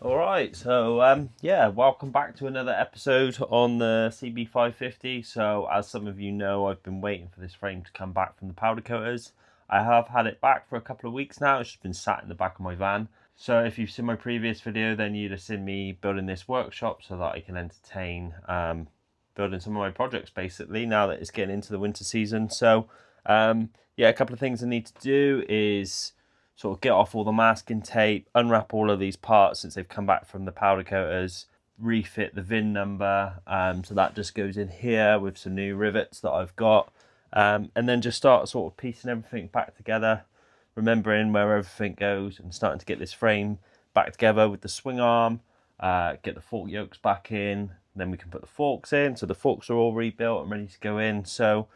Alright, yeah, welcome back to another episode on the CB550. So as some of you know, I've been waiting for this frame to come back from the powder coaters. I have had it back for a couple of weeks now. It's just been sat in the back of my van. So if you've seen my previous video, then you'd have seen me building this workshop so that I can entertain building some of my projects basically now that it's getting into the winter season. So yeah, a couple of things I need to do is sort of get off all the masking tape, unwrap all of these parts since they've come back from the powder coaters, refit the VIN number, so that just goes in here with some new rivets that I've got, and then just start sort of piecing everything back together, remembering where everything goes and starting to get this frame back together with the swing arm, get the fork yokes back in, then we can put the forks in, so the forks are all rebuilt and ready to go in. So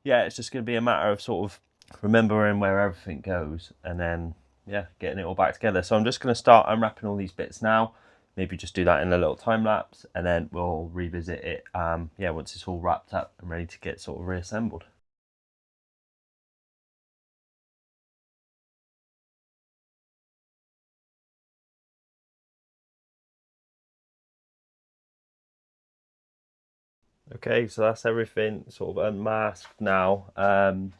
yeah, it's just going to be a matter of sort of remembering where everything goes and then yeah, getting it all back together. So I'm just going to start unwrapping all these bits now, maybe just do that in a little time lapse, and then we'll revisit it yeah, once it's all wrapped up and ready to get sort of reassembled. Okay, so that's everything sort of unmasked now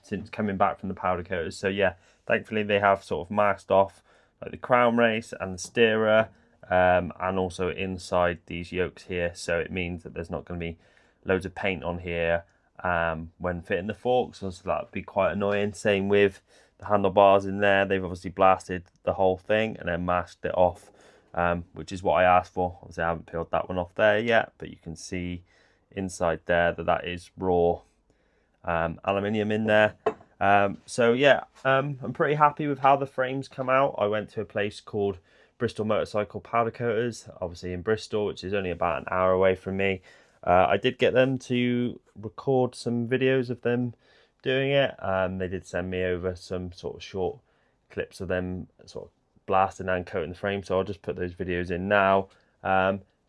since coming back from the powder coaters. So yeah, thankfully they have sort of masked off like the crown race and the steerer, and also inside these yokes here. So it means that there's not going to be loads of paint on here when fitting the forks, so that would be quite annoying. Same with the handlebars in there. They've obviously blasted the whole thing and then masked it off, which is what I asked for. Obviously I haven't peeled that one off there yet, but you can see inside there that is raw aluminium in there. So yeah, I'm pretty happy with how the frames come out. I went to a place called Bristol Motorcycle Powder Coaters, obviously in Bristol, which is only about an hour away from me. I did get them to record some videos of them doing it. They did send me over some sort of short clips of them sort of blasting and coating the frame, so I'll just put those videos in now.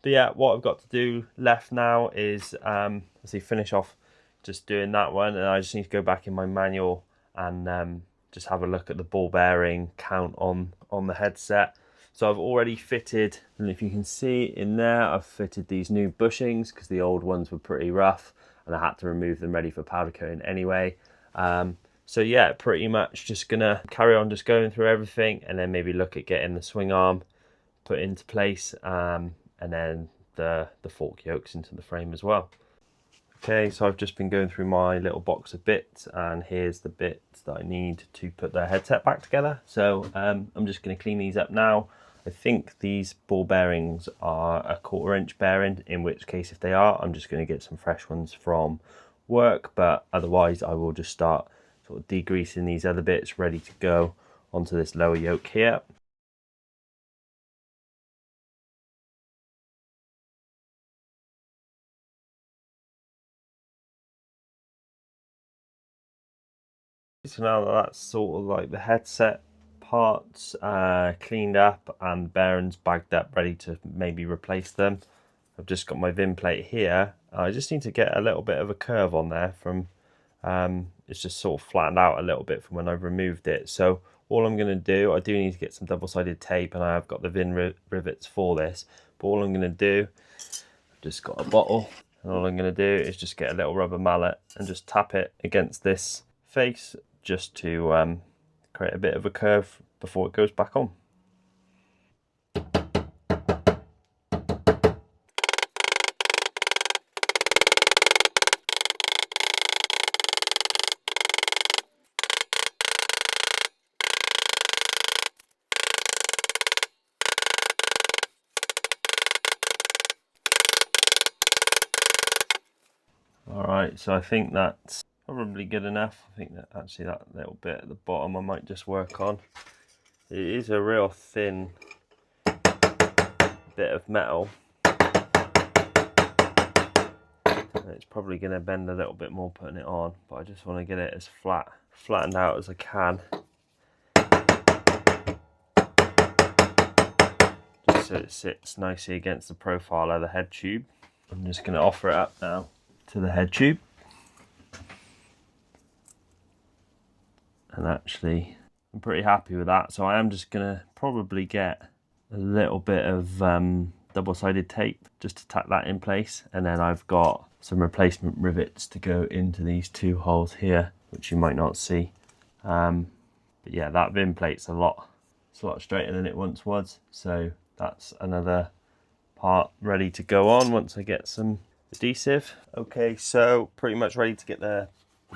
But yeah, what I've got to do left now is obviously finish off just doing that one, and I just need to go back in my manual and just have a look at the ball bearing count on the headset. So I've already fitted, and if you can see in there, I've fitted these new bushings because the old ones were pretty rough and I had to remove them ready for powder coating anyway. So yeah, pretty much just gonna carry on just going through everything and then maybe look at getting the swing arm put into place, and then the fork yokes into the frame as well. Okay, so I've just been going through my little box of bits, and here's the bits that I need to put the headset back together. So I'm just going to clean these up now. I think these ball bearings are a 1/4 inch bearing, in which case if they are, I'm just going to get some fresh ones from work, but otherwise I will just start sort of degreasing these other bits ready to go onto this lower yoke here. So now that that's sort of like the headset parts cleaned up and bearings bagged up ready to maybe replace them, I've just got my VIN plate here. I just need to get a little bit of a curve on there from it's just sort of flattened out a little bit from when I removed it. So all I'm going to do, I do need to get some double-sided tape, and I have got the VIN rivets for this, but all I'm going to do, I've just got a bottle, and all I'm going to do is just get a little rubber mallet and just tap it against this face just to create a bit of a curve before it goes back on. Alright, so I think that's probably good enough. I think that actually that little bit at the bottom I might just work on. It is a real thin bit of metal. It's probably going to bend a little bit more putting it on, but I just want to get it as flattened out as I can, just so it sits nicely against the profile of the head tube. I'm just going to offer it up now to the head tube, and actually I'm pretty happy with that. So I am just going to probably get a little bit of double-sided tape just to tack that in place, and then I've got some replacement rivets to go into these two holes here, which you might not see. But yeah, that vim plate's it's a lot straighter than it once was, so that's another part ready to go on once I get some adhesive. Okay, so pretty much ready to get the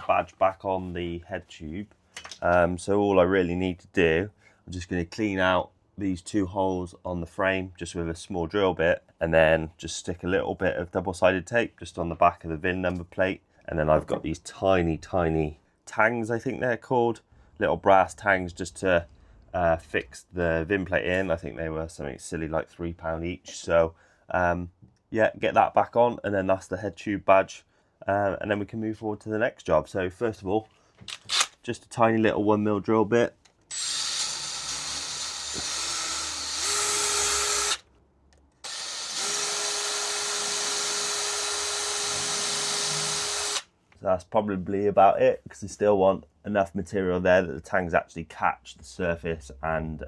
badge back on the head tube. So all I really need to do, I'm just going to clean out these two holes on the frame just with a small drill bit, and then just stick a little bit of double-sided tape just on the back of the VIN number plate. And then I've got these tiny tangs, I think they're called, little brass tangs, just to fix the VIN plate in. I think they were something silly like £3 each. So yeah, get that back on, and then that's the head tube badge, and then we can move forward to the next job. So first of all, just a tiny little 1mm drill bit. So that's probably about it, because I still want enough material there that the tangs actually catch the surface and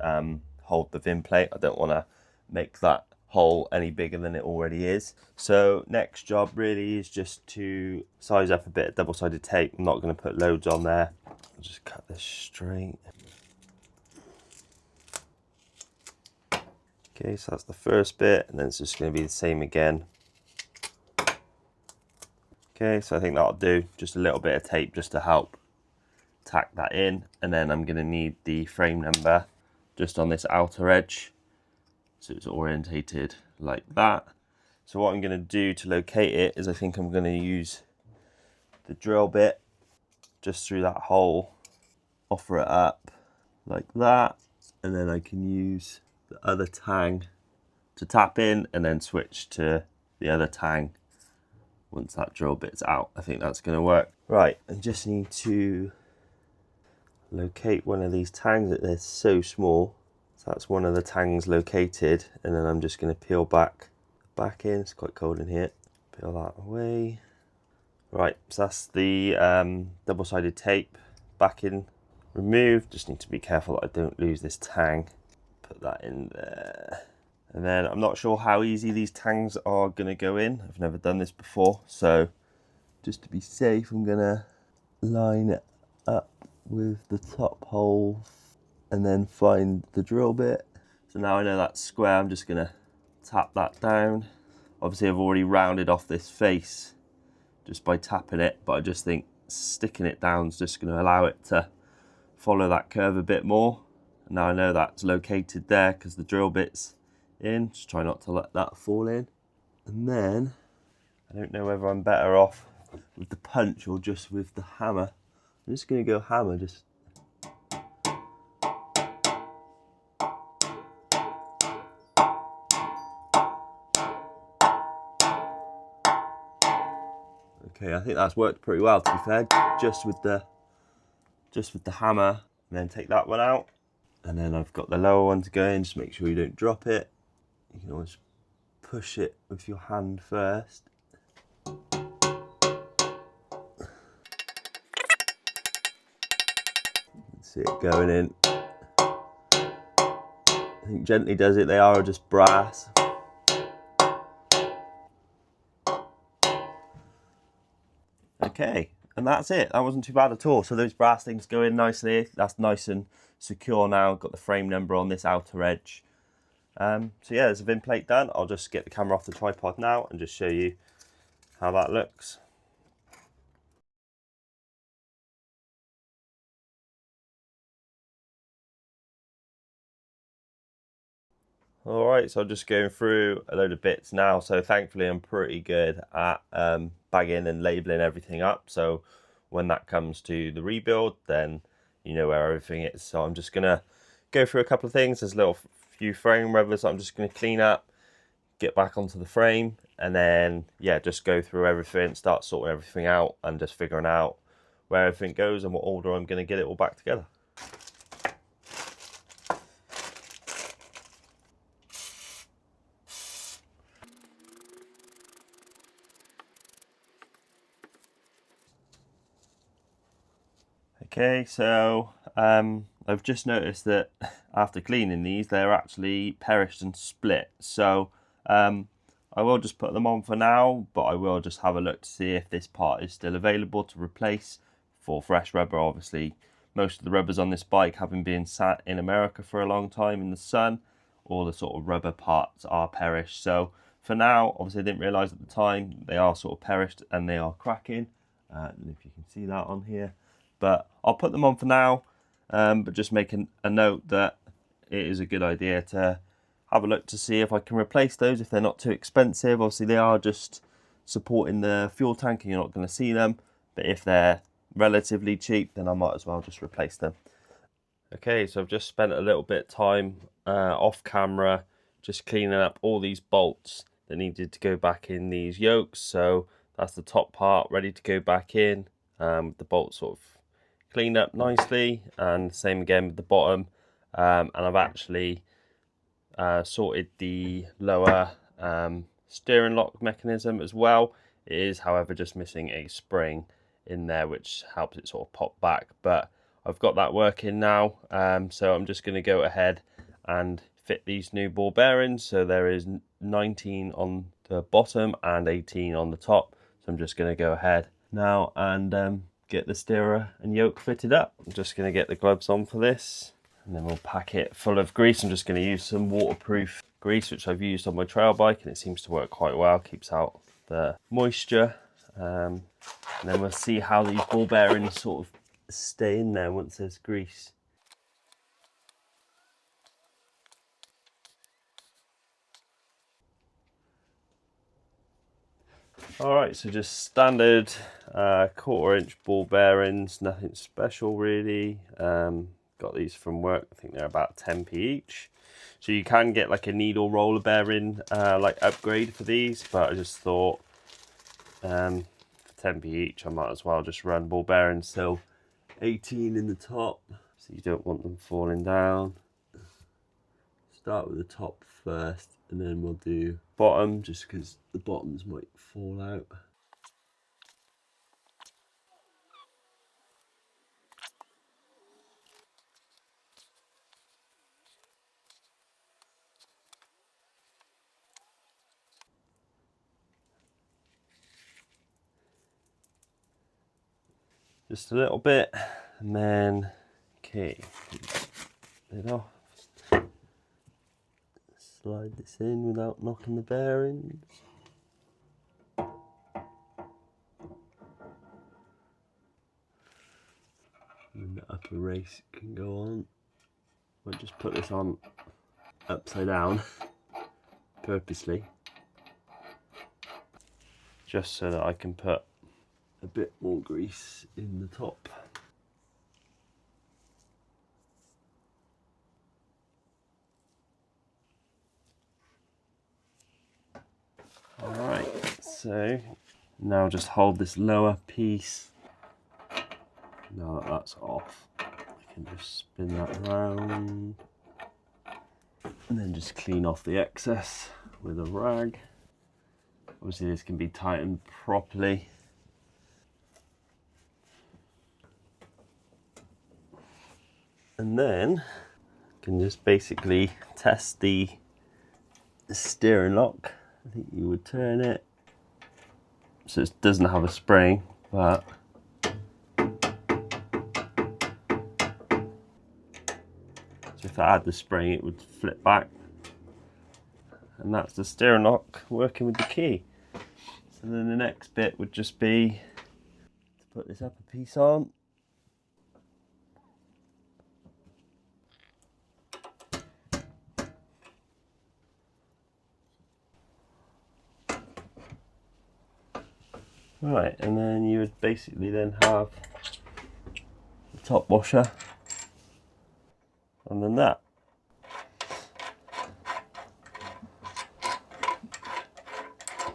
hold the VIN plate. I don't want to make that hole any bigger than it already is. So next job really is just to size up a bit of double-sided tape. I'm not going to put loads on there. I'll just cut this straight. Okay, so that's the first bit, and then it's just going to be the same again. Okay, so I think that'll do. Just a little bit of tape just to help tack that in, and then I'm going to need the frame number just on this outer edge, so it's orientated like that. So what I'm going to do to locate it is I think I'm going to use the drill bit just through that hole, offer it up like that, and then I can use the other tang to tap in, and then switch to the other tang once that drill bit's out. I think that's going to work. Right, I just need to locate one of these tangs. They're so small. So that's one of the tangs located, and then I'm just going to peel back in. It's quite cold in here. Peel that away. Right, so that's the double-sided tape back in, removed. Just need to be careful that I don't lose this tang. Put that in there. And then I'm not sure how easy these tangs are going to go in. I've never done this before, so just to be safe, I'm going to line it up with the top hole and then find the drill bit. So now I know that's square, I'm just going to tap that down. Obviously I've already rounded off this face just by tapping it, but I just think sticking it down is just going to allow it to follow that curve a bit more. And now I know that's located there because the drill bit's in. Just try not to let that fall in. And then I don't know whether I'm better off with the punch or just with the hammer. I'm just going to go hammer, just okay. I think that's worked pretty well, to be fair. Just with the hammer, and then take that one out, and then I've got the lower one to go in. Just make sure you don't drop it. You can always push it with your hand first. See it going in. I think gently does it. They are just brass. Okay, and that's it. That wasn't too bad at all. So those brass things go in nicely. That's nice and secure now. Got the frame number on this outer edge. So yeah, there's a VIN plate done. I'll just get the camera off the tripod now and just show you how that looks. Alright, so I'm just going through a load of bits now. So thankfully I'm pretty good at bagging and labelling everything up. So when that comes to the rebuild, then you know where everything is. So I'm just going to go through a couple of things. There's a little few frame revers I'm just going to clean up, get back onto the frame, and then yeah, just go through everything, start sorting everything out and just figuring out where everything goes and what order I'm going to get it all back together. Okay, so I've just noticed that after cleaning these, they're actually perished and split. So I will just put them on for now, but I will just have a look to see if this part is still available to replace for fresh rubber. Obviously, most of the rubbers on this bike, having been sat in America for a long time in the sun, all the sort of rubber parts are perished. So for now, obviously I didn't realise at the time, they are sort of perished and they are cracking. I don't know if you can see that on here, but I'll put them on for now. But just making a note that it is a good idea to have a look to see if I can replace those if they're not too expensive. Obviously they are just supporting the fuel tank and you're not going to see them, but if they're relatively cheap, then I might as well just replace them. Okay, so I've just spent a little bit of time off camera just cleaning up all these bolts that needed to go back in these yokes. So that's the top part ready to go back in, the bolts sort of cleaned up nicely, and same again with the bottom. And I've actually sorted the lower steering lock mechanism as well. It is, however, just missing a spring in there, which helps it sort of pop back, but I've got that working now. So I'm just going to go ahead and fit these new ball bearings. So there is 19 on the bottom and 18 on the top. So I'm just going to go ahead now and get the steerer and yoke fitted up. I'm just going to get the gloves on for this, and then we'll pack it full of grease. I'm just going to use some waterproof grease, which I've used on my trail bike, and it seems to work quite well, keeps out the moisture. And then we'll see how these ball bearings sort of stay in there once there's grease. Alright, so just standard 1/4 inch ball bearings, nothing special really. Got these from work, I think they're about 10p each. So you can get like a needle roller bearing like upgrade for these, but I just thought for 10p each I might as well just run ball bearings. So 18 in the top, so you don't want them falling down. Start with the top first, and then we'll do bottom, just because the bottoms might fall out. Just a little bit, and then okay, lid off. Slide this in without knocking the bearings. And the upper race can go on. I'll just put this on upside down purposely, just so that I can put a bit more grease in the top. Alright, so now just hold this lower piece. Now that that's off, I can just spin that around and then just clean off the excess with a rag. Obviously this can be tightened properly. And then I can just basically test the steering lock. I think you would turn it so it doesn't have a spring, but if I had the spring it would flip back, and that's the steering lock working with the key. So then the next bit would just be to put this upper piece on. Right, and then you would basically then have the top washer and then that.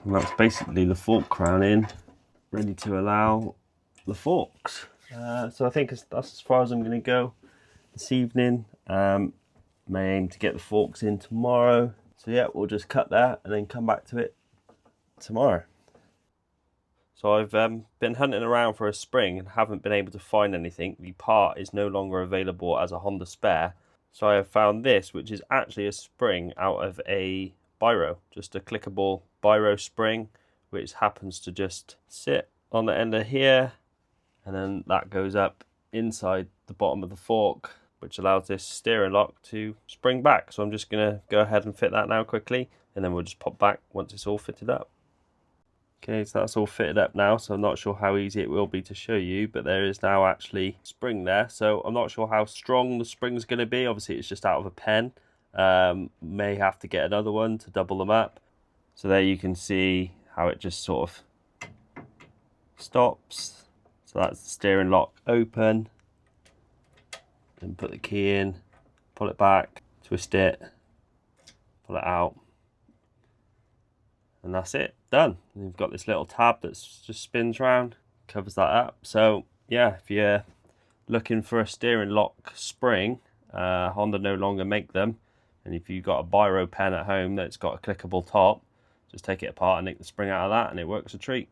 And that's basically the fork crown in, ready to allow the forks. So I think that's as far as I'm going to go this evening. May aim to get the forks in tomorrow. So yeah, we'll just cut that and then come back to it tomorrow. So I've been hunting around for a spring and haven't been able to find anything. The part is no longer available as a Honda spare. So I have found this, which is actually a spring out of a biro, just a clickable biro spring, which happens to just sit on the end of here, and then that goes up inside the bottom of the fork, which allows this steering lock to spring back. So I'm just going to go ahead and fit that now quickly, and then we'll just pop back once it's all fitted up. Okay, so that's all fitted up now, so I'm not sure how easy it will be to show you, but there is now actually a spring there. So I'm not sure how strong the spring's going to be. Obviously it's just out of a pen. May have to get another one to double them up. So there you can see how it just sort of stops. So that's the steering lock open. Then put the key in, pull it back, twist it, pull it out. And that's it, done. And you've got this little tab that just spins around, covers that up. So yeah, if you're looking for a steering lock spring, Honda no longer make them. And if you've got a biro pen at home that's got a clickable top, just take it apart and nick the spring out of that and it works a treat.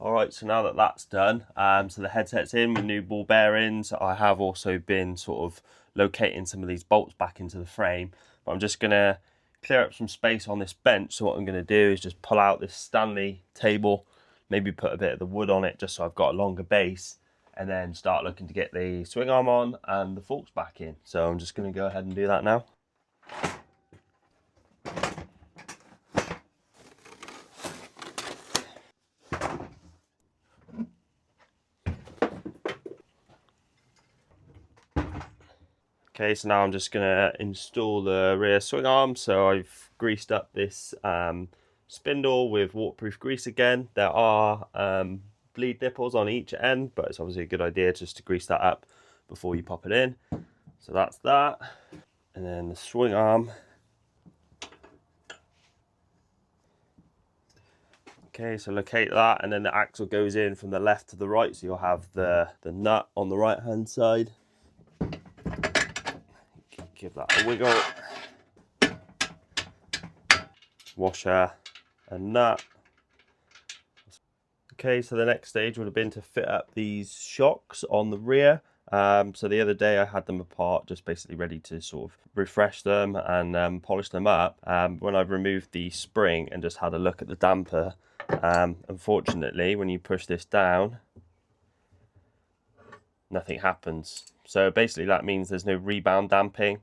Alright, so now that that's done, so the headset's in with new ball bearings. I have also been sort of locating some of these bolts back into the frame, but I'm just going to clear up some space on this bench. So what I'm going to do is just pull out this Stanley table, maybe put a bit of the wood on it just so I've got a longer base, and then start looking to get the swing arm on and the forks back in. So I'm just going to go ahead and do that now. Okay, so now I'm just going to install the rear swing arm. So I've greased up this spindle with waterproof grease again. There are bleed nipples on each end, but it's obviously a good idea just to grease that up before you pop it in. So that's that. And then the swing arm. Okay, so locate that, and then the axle goes in from the left to the right, so you'll have the nut on the right hand side. Give that a wiggle. Washer and nut. Okay, so the next stage would have been to fit up these shocks on the rear. So the other day I had them apart, just basically ready to sort of refresh them and polish them up. When I've removed the spring and just had a look at the damper, unfortunately when you push this down, nothing happens. So basically that means there's no rebound damping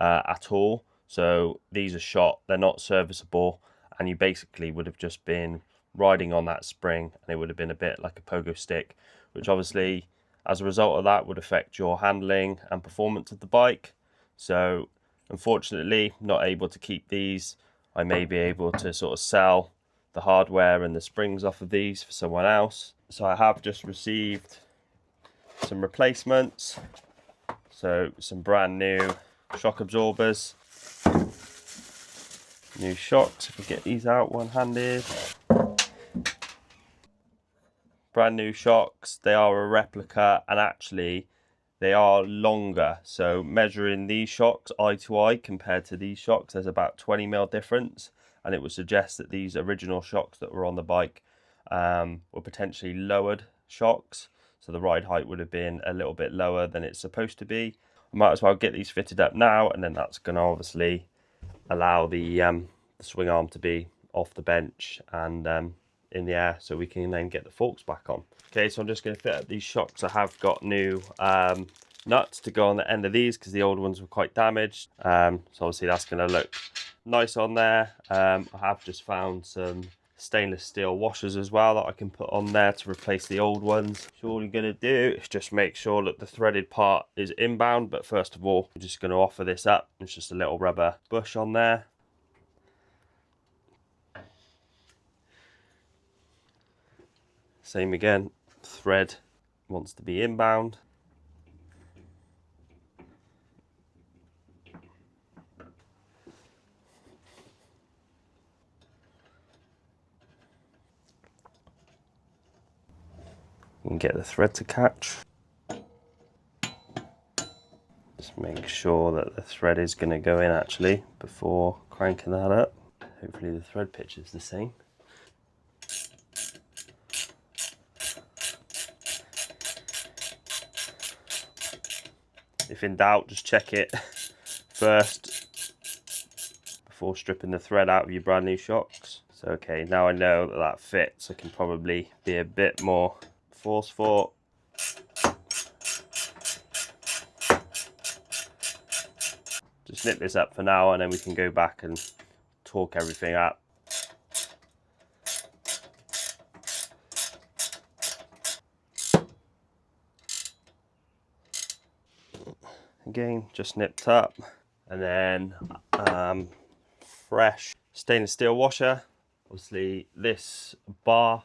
at all. So these are shot, they're not serviceable, and you basically would have just been riding on that spring and it would have been a bit like a pogo stick, which obviously as a result of that would affect your handling and performance of the bike. So unfortunately not able to keep these. I may be able to sort of sell the hardware and the springs off of these for someone else. So I have just received some replacements, so some brand new shock absorbers, new shocks, if we get these out one-handed, brand new shocks. They are a replica and actually they are longer, so measuring these shocks eye to eye compared to these shocks, there's about 20mm difference, and it would suggest that these original shocks that were on the bike were potentially lowered shocks, so the ride height would have been a little bit lower than it's supposed to be. I might as well get these fitted up now, and then that's going to obviously allow the swing arm to be off the bench and in the air, so we can then get the forks back on. Okay, so I'm just going to fit up these shocks. I have got new nuts to go on the end of these because the old ones were quite damaged. So obviously that's going to look nice on there. I have just found some stainless steel washers as well that I can put on there to replace the old ones. So all you're going to do is just make sure that the threaded part is inbound, but first of all I'm just going to offer this up. It's just a little rubber bush on there. Same again, thread wants to be inbound. You can get the thread to catch. Just make sure that the thread is going to go in actually before cranking that up. Hopefully the thread pitch is the same. If in doubt, just check it. first before stripping the thread out of your brand new shocks. So okay, now I know that that fits, I can probably be a bit more forceful. Just nip this up for now and then we can go back and torque everything up. Again, just nipped up, and then fresh stainless steel washer. Obviously this bar,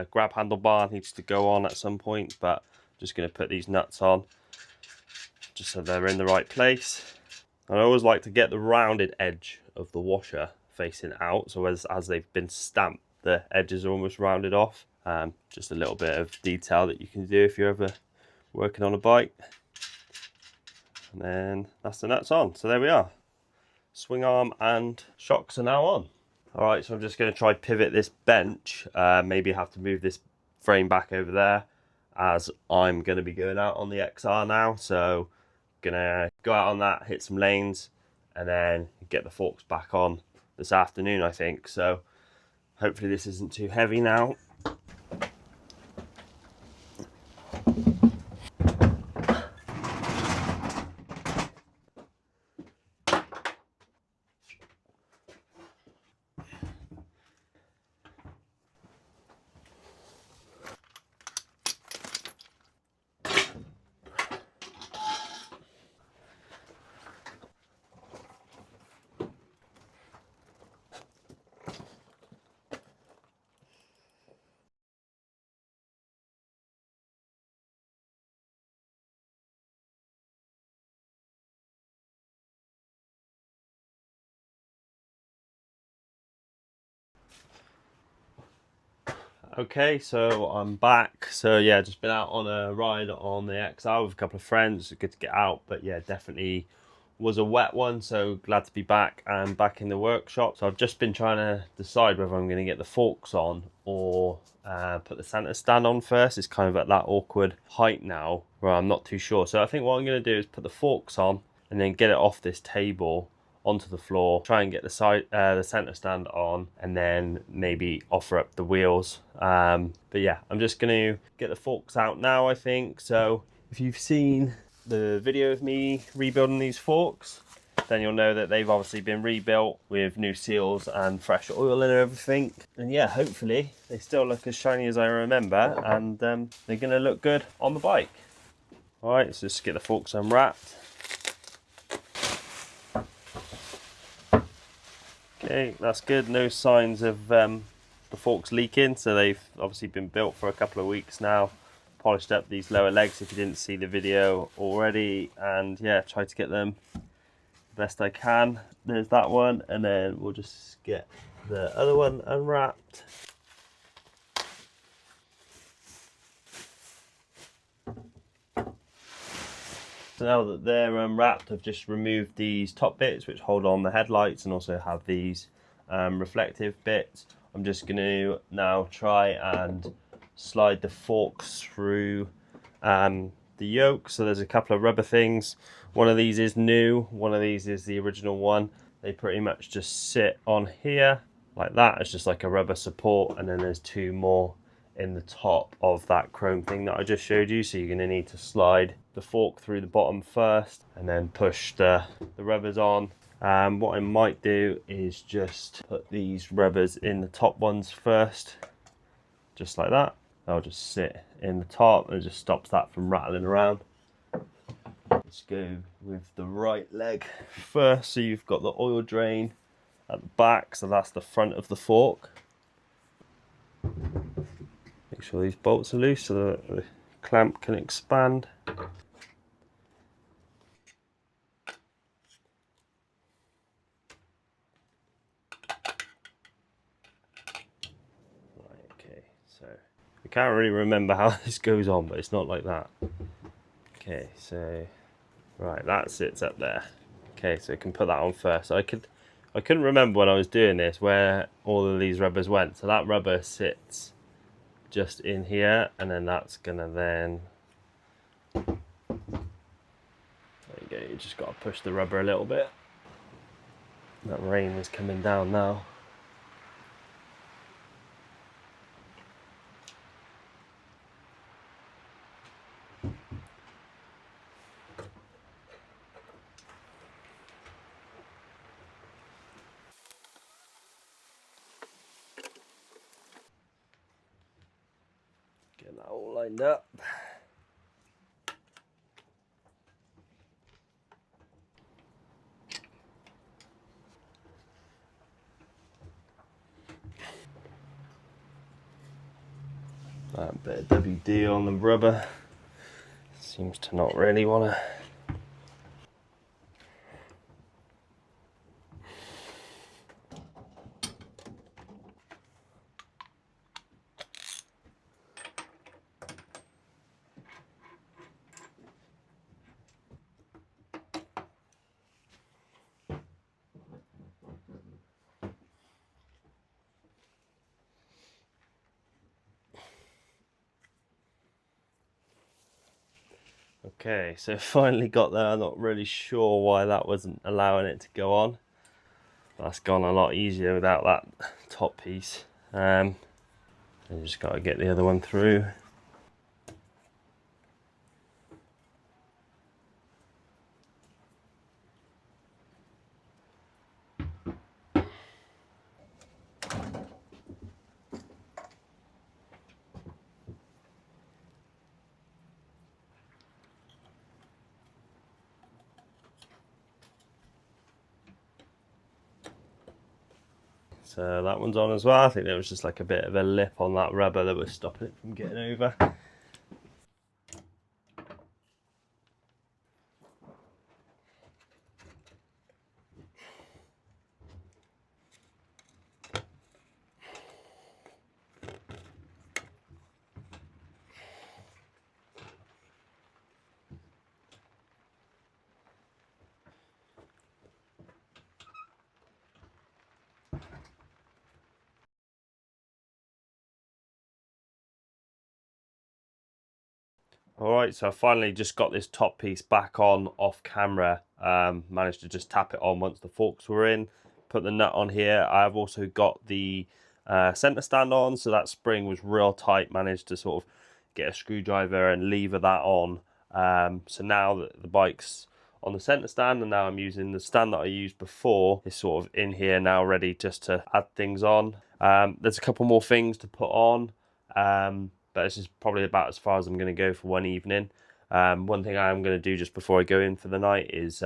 grab handle bar, needs to go on at some point, but I'm just going to put these nuts on just so they're in the right place. And I always like to get the rounded edge of the washer facing out, so as they've been stamped, the edges are almost rounded off. Just a little bit of detail that you can do if you're ever working on a bike. And then that's the nuts on. So there we are. Swing arm and shocks are now on. All right, so I'm just going to try pivot this bench. Maybe have to move this frame back over there, as I'm going to be going out on the XR now. So gonna go out on that, hit some lanes, and then get the forks back on this afternoon, I think. So hopefully this isn't too heavy now. Okay, so I'm back. So yeah, just been out on a ride on the XR with a couple of friends. Good to get out, but yeah, definitely was a wet one, so glad to be back and back in the workshop. So I've just been trying to decide whether I'm going to get the forks on or put the center stand on first. It's kind of at that awkward height now where I'm not too sure. So I think what I'm going to do is put the forks on and then get it off this table onto the floor, try and get the center stand on, and then maybe offer up the wheels. But yeah, I'm just going to get the forks out now, I think. So if you've seen the video of me rebuilding these forks, then you'll know that they've obviously been rebuilt with new seals and fresh oil and everything. And yeah, hopefully they still look as shiny as I remember, and they're going to look good on the bike. All right, so just get the forks unwrapped. Okay, that's good. No signs of the forks leaking, so they've obviously been built for a couple of weeks now. Polished up these lower legs if you didn't see the video already, and yeah, try to get them the best I can. There's that one, and then we'll just get the other one unwrapped. So now that they're unwrapped, I've just removed these top bits which hold on the headlights and also have these reflective bits. I'm just going to now try and slide the forks through the yoke. So there's a couple of rubber things. One of these is new, one of these is the original one. They pretty much just sit on here like that. It's just like a rubber support, and then there's two more in the top of that chrome thing that I just showed you. So you're going to need to slide the fork through the bottom first and then push the rubbers on. What I might do is just put these rubbers in the top ones first, just like that. They'll just sit in the top and it just stops that from rattling around. Let's go with the right leg first. So you've got the oil drain at the back, so that's the front of the fork. Make sure these bolts are loose so that the clamp can expand. Right, okay, so I can't really remember how this goes on, but it's not like that. Okay, so right, that sits up there. Okay, so I can put that on first. So I couldn't remember when I was doing this where all of these rubbers went. So that rubber sits just in here, and then that's gonna then, there you go, you just got to push the rubber a little bit. That rain is coming down now. Get that all lined up. That bit of WD on the rubber seems to not really want to. Okay, so finally got there. I'm not really sure why that wasn't allowing it to go on. That's gone a lot easier without that top piece. I just got to get the other one through. So that one's on as well. I think there was just like a bit of a lip on that rubber that was stopping it from getting over. Alright, so I finally just got this top piece back on off camera. Managed to just tap it on once the forks were in. Put the nut on here. I've also got the centre stand on, so that spring was real tight. Managed to sort of get a screwdriver and lever that on. So now that the bike's on the centre stand, and now I'm using the stand that I used before, is sort of in here now, ready just to add things on. There's a couple more things to put on. But this is probably about as far as I'm going to go for one evening. One thing I am going to do just before I go in for the night is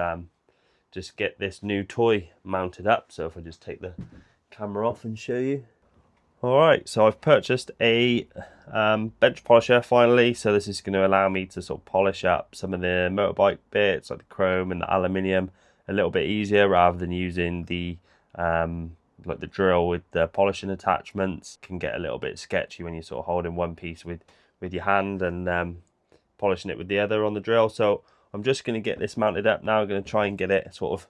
just get this new toy mounted up. So if I just take the camera off and show you. Alright, so I've purchased a bench polisher finally. So this is going to allow me to sort of polish up some of the motorbike bits like the chrome and the aluminium a little bit easier, rather than using the like the drill with the polishing attachments. Can get a little bit sketchy when you're sort of holding one piece with your hand and polishing it with the other on the drill. So I'm just going to get this mounted up now. I'm going to try and get it sort of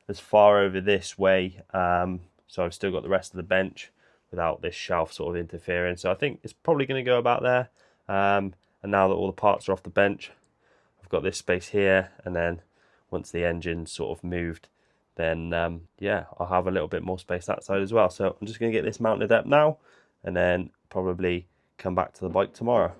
as far over this way, so I've still got the rest of the bench without this shelf sort of interfering. So I think it's probably going to go about there. And now that all the parts are off the bench, I've got this space here, and then once the engine's sort of moved, then yeah, I'll have a little bit more space that side as well. So I'm just going to get this mounted up now, and then probably come back to the bike tomorrow.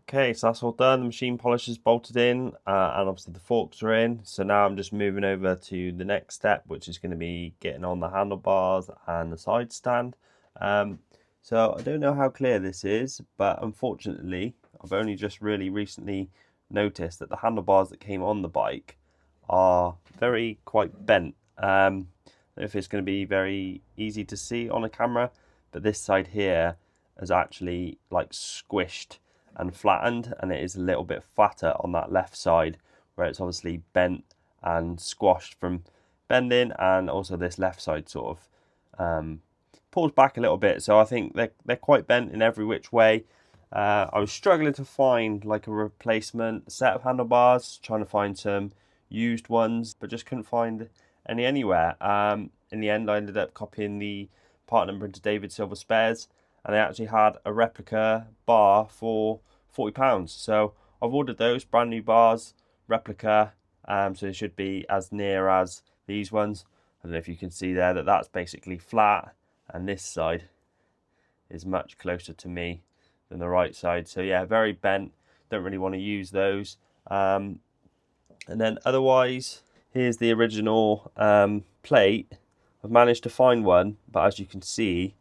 Okay, so that's all done. The machine polish is bolted in, and obviously the forks are in. So now I'm just moving over to the next step, which is going to be getting on the handlebars and the side stand. So I don't know how clear this is, but unfortunately, I've only just really recently noticed that the handlebars that came on the bike are quite bent. if it's going to be very easy to see on a camera, but this side here is actually like squished and flattened, and it is a little bit flatter on that left side, where it's obviously bent and squashed from bending, and also this left side sort of pulls back a little bit. So I think they're quite bent in every which way. I was struggling to find like a replacement set of handlebars, trying to find some used ones, but just couldn't find any anywhere. In the end, I ended up copying the part number into David Silver Spares, and they actually had a replica bar for £40. So I've ordered those brand new bars, replica, so they should be as near as these ones. I don't know if you can see there that that's basically flat, and this side is much closer to me than the right side. So yeah, very bent, don't really want to use those. And then otherwise, here's the original plate. I've managed to find one, but as you can see,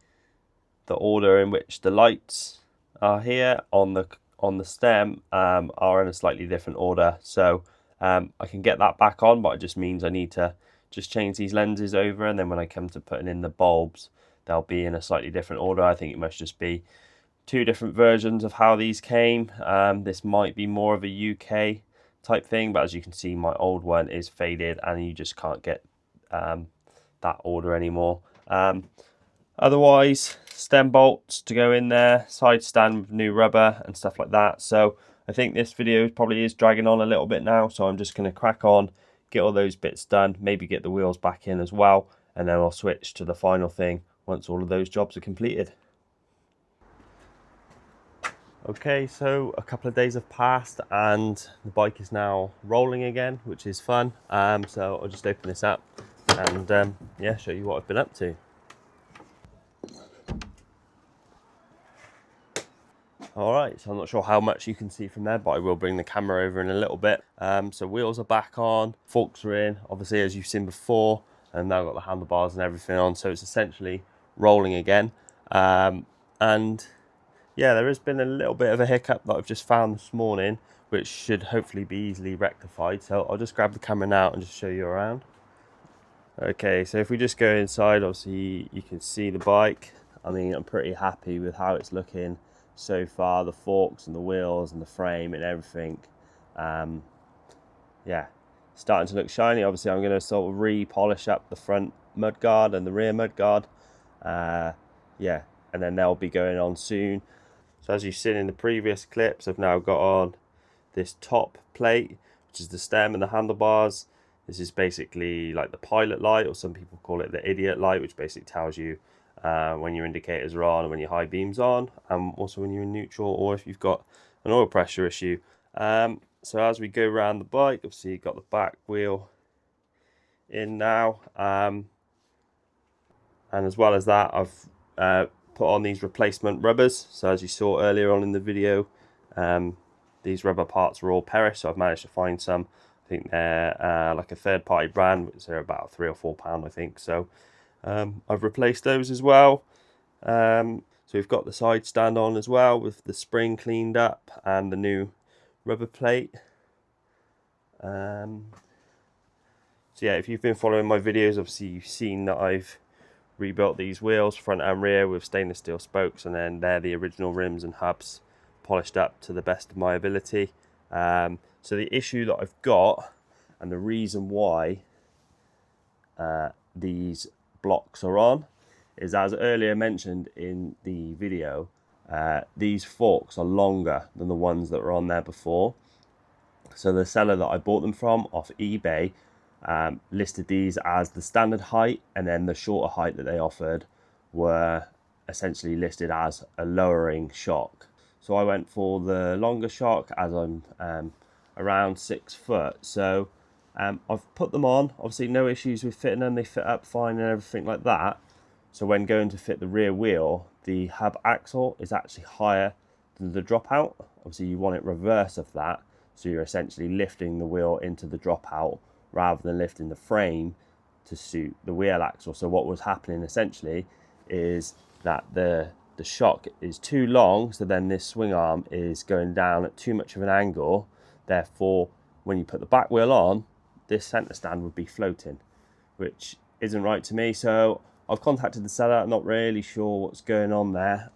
the order in which the lights are here on the stem are in a slightly different order. So I can get that back on, but it just means I need to just change these lenses over, and then when I come to putting in the bulbs, they'll be in a slightly different order. I think it must just be two different versions of how these came. This might be more of a UK type thing, but as you can see, my old one is faded and you just can't get that order anymore. Otherwise, stem bolts to go in there, side stand with new rubber and stuff like that. So I think this video probably is dragging on a little bit now, so I'm just going to crack on, get all those bits done, maybe get the wheels back in as well, and then I'll switch to the final thing once all of those jobs are completed. Okay, so a couple of days have passed and the bike is now rolling again, which is fun. So I'll just open this up and yeah, show you what I've been up to. Alright, so I'm not sure how much you can see from there, but I will bring the camera over in a little bit. So wheels are back on, forks are in, obviously as you've seen before, and now I've got the handlebars and everything on, so it's essentially rolling again. And yeah, there has been a little bit of a hiccup that I've just found this morning, which should hopefully be easily rectified. So I'll just grab the camera now and just show you around. Okay, so if we just go inside, obviously you can see the bike. I mean, I'm pretty happy with how it's looking so far, the forks and the wheels and the frame and everything. Yeah, starting to look shiny. Obviously I'm going to sort of re-polish up the front mudguard and the rear mudguard. Yeah, and then they'll be going on soon. So as you've seen in the previous clips, I've now got on this top plate, which is the stem and the handlebars. This is basically like the pilot light, or some people call it the idiot light, which basically tells you when your indicators are on and when your high beam's on, and also when you're in neutral, or if you've got an oil pressure issue. So as we go around the bike, obviously you've got the back wheel in now, and as well as that, I've put on these replacement rubbers. So as you saw earlier on in the video, these rubber parts are all perished, so I've managed to find some. I think they're like a third-party brand, which are about £3 or £4, I think. So I've replaced those as well. So we've got the side stand on as well, with the spring cleaned up and the new rubber plate. So yeah, if you've been following my videos, obviously you've seen that I've rebuilt these wheels front and rear with stainless steel spokes, and then they're the original rims and hubs polished up to the best of my ability. So the issue that I've got, and the reason why these blocks are on, is, as earlier mentioned in the video, these forks are longer than the ones that were on there before. So the seller that I bought them from off eBay listed these as the standard height, and then the shorter height that they offered were essentially listed as a lowering shock. So I went for the longer shock, as I'm around 6 foot. So I've put them on, obviously no issues with fitting them, they fit up fine and everything like that. So when going to fit the rear wheel, the hub axle is actually higher than the dropout. Obviously you want it reverse of that, so you're essentially lifting the wheel into the dropout rather than lifting the frame to suit the wheel axle. So what was happening essentially is that the shock is too long, so then this swing arm is going down at too much of an angle. Therefore, when you put the back wheel on, this centre stand would be floating, which isn't right to me. So I've contacted the seller. I'm not really sure what's going on there.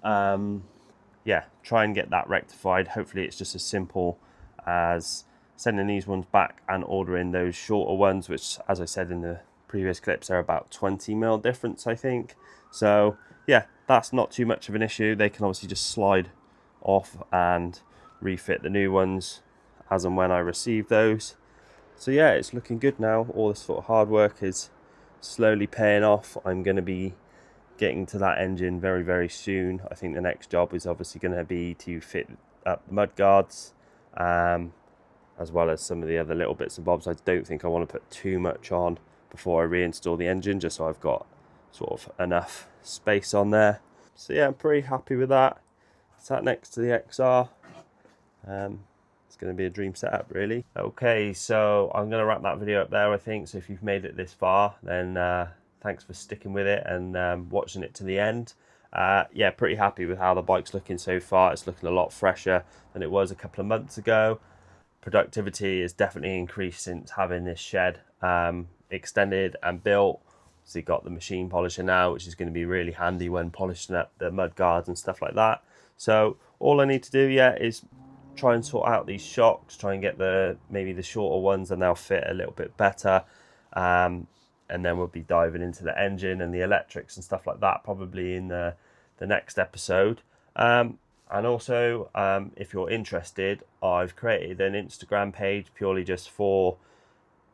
Yeah, try and get that rectified. Hopefully it's just as simple as sending these ones back and ordering those shorter ones, which, as I said in the previous clips, are about 20mm difference, I think. So yeah, that's not too much of an issue. They can obviously just slide off and refit the new ones as and when I receive those. So yeah, it's looking good now. All this sort of hard work is slowly paying off. I'm going to be getting to that engine very, very soon. I think the next job is obviously going to be to fit up the mud guards, as well as some of the other little bits and bobs. I don't think I want to put too much on before I reinstall the engine, just so I've got sort of enough space on there. So yeah, I'm pretty happy with that. Sat next to the XR. It's going to be a dream setup, really. Okay, so I'm going to wrap that video up there, I think. So if you've made it this far, then thanks for sticking with it and watching it to the end. Yeah, pretty happy with how the bike's looking so far. It's looking a lot fresher than it was a couple of months ago. Productivity has definitely increased since having this shed extended and built. So you got the machine polisher now, which is going to be really handy when polishing up the mud guards and stuff like that. So all I need to do, yeah, is try and sort out these shocks, try and get maybe the shorter ones, and they'll fit a little bit better. And then we'll be diving into the engine and the electrics and stuff like that, probably in the next episode. And also, if you're interested, I've created an Instagram page purely just for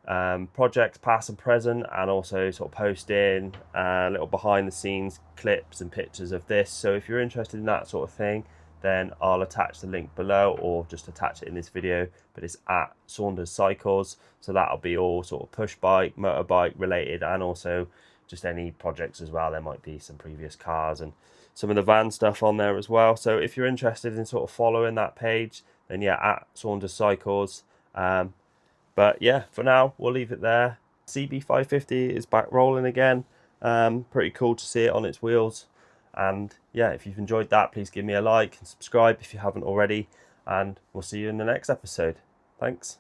projects past and present, and also sort of posting little behind the scenes clips and pictures of this. So if you're interested in that sort of thing, then I'll attach the link below, or just attach it in this video, but it's at Saunders Cycles. So that'll be all sort of push bike, motorbike related, and also just any projects as well. There might be some previous cars and some of the van stuff on there as well. So if you're interested in sort of following that page, then yeah, at Saunders Cycles. But yeah, for now, we'll leave it there. CB550 is back rolling again. Pretty cool to see it on its wheels. And yeah, if you've enjoyed that, please give me a like and subscribe if you haven't already. And we'll see you in the next episode. Thanks.